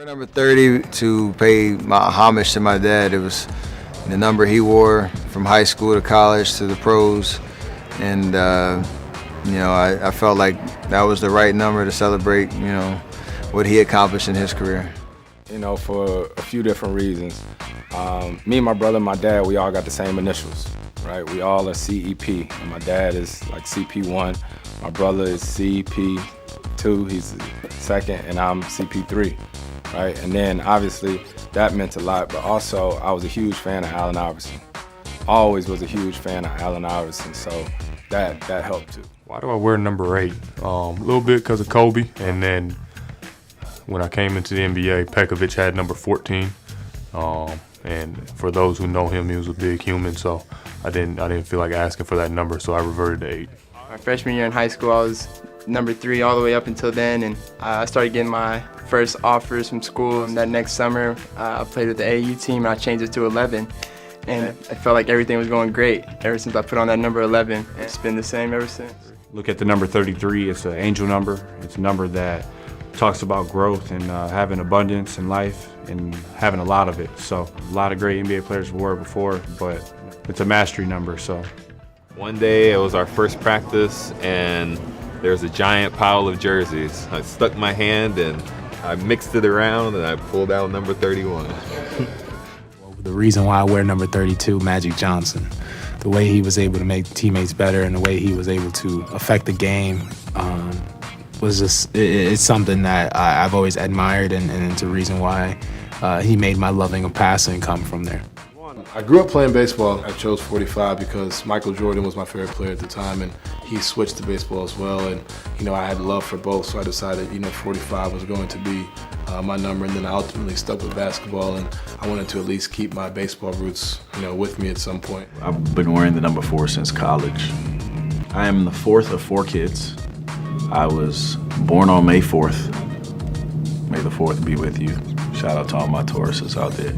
Wear number 30 to pay my homage to my dad. It was the number he wore from high school to college to the pros, and I felt like that was the right number to celebrate, what he accomplished in his career. For a few different reasons. Me and my brother and my dad, we all got the same initials, right? We all are CEP, and my dad is like CP1. My brother is CP2, he's second, and I'm CP3, right? And then obviously that meant a lot, but also I was a huge fan of Allen Iverson. Always was a huge fan of Allen Iverson, so that helped too. Why do I wear number 8? A little bit because of Kobe, and then when I came into the NBA, Pekovic had number 14. And for those who know him, he was a big human, so I didn't feel like asking for that number, so I reverted to 8. My freshman year in high school, I was number 3 all the way up until then, and I started getting my first offers from school. And that next summer, I played with the AAU team, and I changed it to 11. And I felt like everything was going great ever since I put on that number 11. And it's been the same ever since. Look at the number 33. It's an angel number. It's a number that talks about growth and having abundance in life and having a lot of it. So a lot of great NBA players wore it before, but it's a mastery number. So one day it was our first practice and there's a giant pile of jerseys. I stuck my hand and I mixed it around and I pulled out number 31. The reason why I wear number 32, Magic Johnson, the way he was able to make teammates better and the way he was able to affect the game was it's something that I've always admired, and it's a reason why he made my loving of passing come from there. I grew up playing baseball. I chose 45 because Michael Jordan was my favorite player at the time, and he switched to baseball as well. And I had love for both, so I decided 45 was going to be my number. And then I ultimately stuck with basketball, and I wanted to at least keep my baseball roots, with me at some point. I've been wearing the number 4 since college. I am the 4th of 4 kids. I was born on May 4th. May the 4th be with you. Shout out to all my Tauruses out there.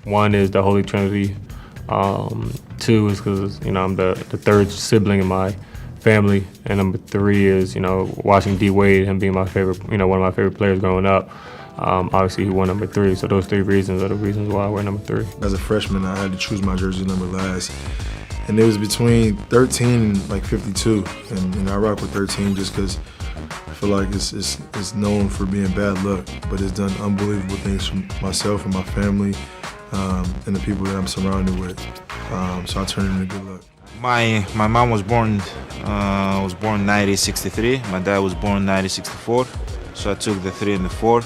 1 is the Holy Trinity. 2 is because I'm the third sibling in my family, and number 3 is watching D Wade, him being my favorite, one of my favorite players growing up. Obviously, he won number 3, so those 3 reasons are the reasons why I wear number 3. As a freshman, I had to choose my jersey number last, and it was between 13 and 52, and I rock with 13 just because I feel like it's known for being bad luck, but it's done unbelievable things for myself and my family and the people that I'm surrounded with. So I turned it into good luck. My mom was born 1963. My dad was born 1964. So I took the 3 and the 4.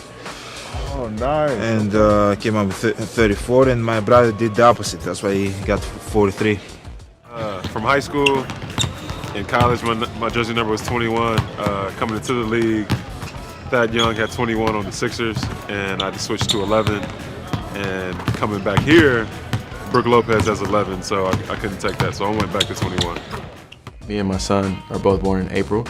Oh, nice. And came up with 34. And my brother did the opposite. That's why he got 43. From high school and college, my jersey number was 21. Coming into the league, Thad Young had 21 on the Sixers, and I just switched to 11. And coming back here, Brook Lopez has 11, so I couldn't take that, so I went back to 21. Me and my son are both born in April.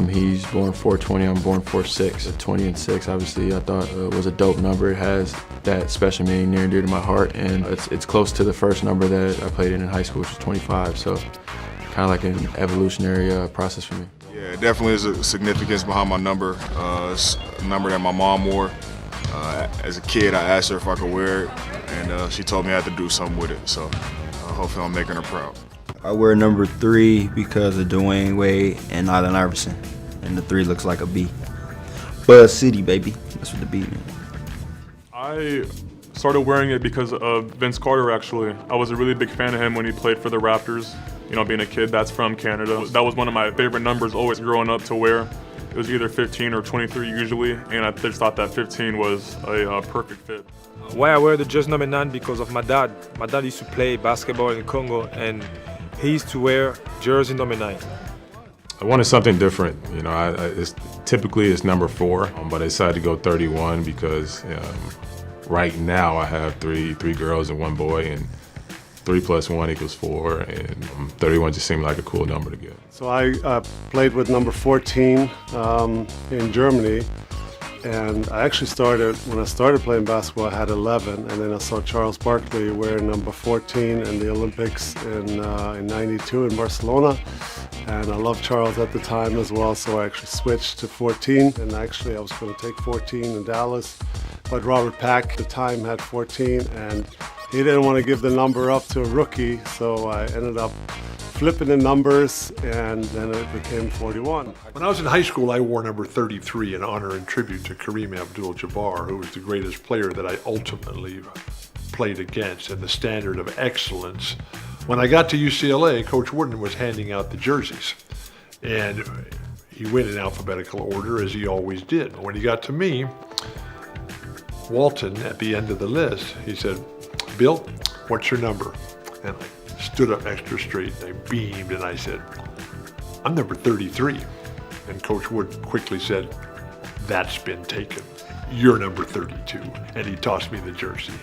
He's born 4/20, I'm born 4/6. 20 and 6, obviously, I thought was a dope number. It has that special meaning near and dear to my heart, and it's close to the first number that I played in high school, which was 25, so kind of like an evolutionary process for me. Yeah, definitely is a significance behind my number. It's a number that my mom wore. As a kid, I asked her if I could wear it, and she told me I had to do something with it, so hopefully I'm making her proud. I wear number 3 because of Dwayne Wade and Allen Iverson, and the 3 looks like a B. Buzz City, baby. That's what the B means. I started wearing it because of Vince Carter, actually. I was a really big fan of him when he played for the Raptors. Being a kid that's from Canada. That was one of my favorite numbers always growing up to wear. It was either 15 or 23 usually, and I just thought that 15 was a perfect fit. Why I wear the jersey number 9? Because of my dad. My dad used to play basketball in Congo, and he used to wear jersey number 9. I wanted something different. Typically it's number 4, but I decided to go 31 because right now I have three girls and 1 boy, and 3 + 1 = 4, and 31 just seemed like a cool number to get. So I played with number 14 in Germany, And I actually when I started playing basketball, I had 11, and then I saw Charles Barkley wearing number 14 in the Olympics in '92 in Barcelona. And I loved Charles at the time as well, so I actually switched to 14. And actually, I was going to take 14 in Dallas, but Robert Pack at the time had 14, and he didn't want to give the number up to a rookie, so I ended up flipping the numbers, and then it became 41. When I was in high school, I wore number 33 in honor and tribute to Kareem Abdul-Jabbar, who was the greatest player that I ultimately played against, and the standard of excellence. When I got to UCLA, Coach Wooden was handing out the jerseys, and he went in alphabetical order as he always did. When he got to me, Walton, at the end of the list, he said, "Bill, what's your number?" And I stood up extra straight and I beamed and I said, "I'm number 33. And Coach Wood quickly said, "That's been taken. You're number 32. And he tossed me the jersey.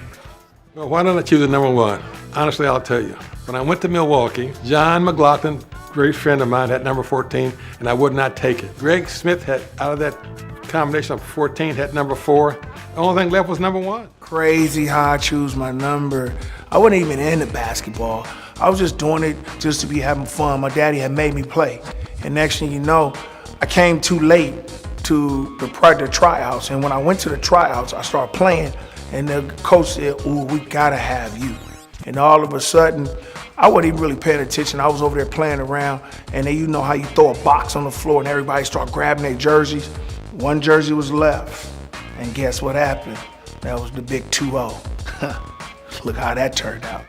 Well, why don't I choose the number one? Honestly, I'll tell you. When I went to Milwaukee, John McLaughlin, great friend of mine, had number 14, and I would not take it. Greg Smith had, out of that combination of 14, had number 4. The only thing left was number 1. Crazy how I choose my number. I wasn't even into basketball. I was just doing it just to be having fun. My daddy had made me play. And next thing you know, I came too late to the tryouts. And when I went to the tryouts, I started playing. And the coach said, "Ooh, we gotta have you." And all of a sudden, I wasn't even really paying attention. I was over there playing around, and then you know how you throw a box on the floor and everybody start grabbing their jerseys. One jersey was left, and guess what happened? That was the big 2-0. Look how that turned out.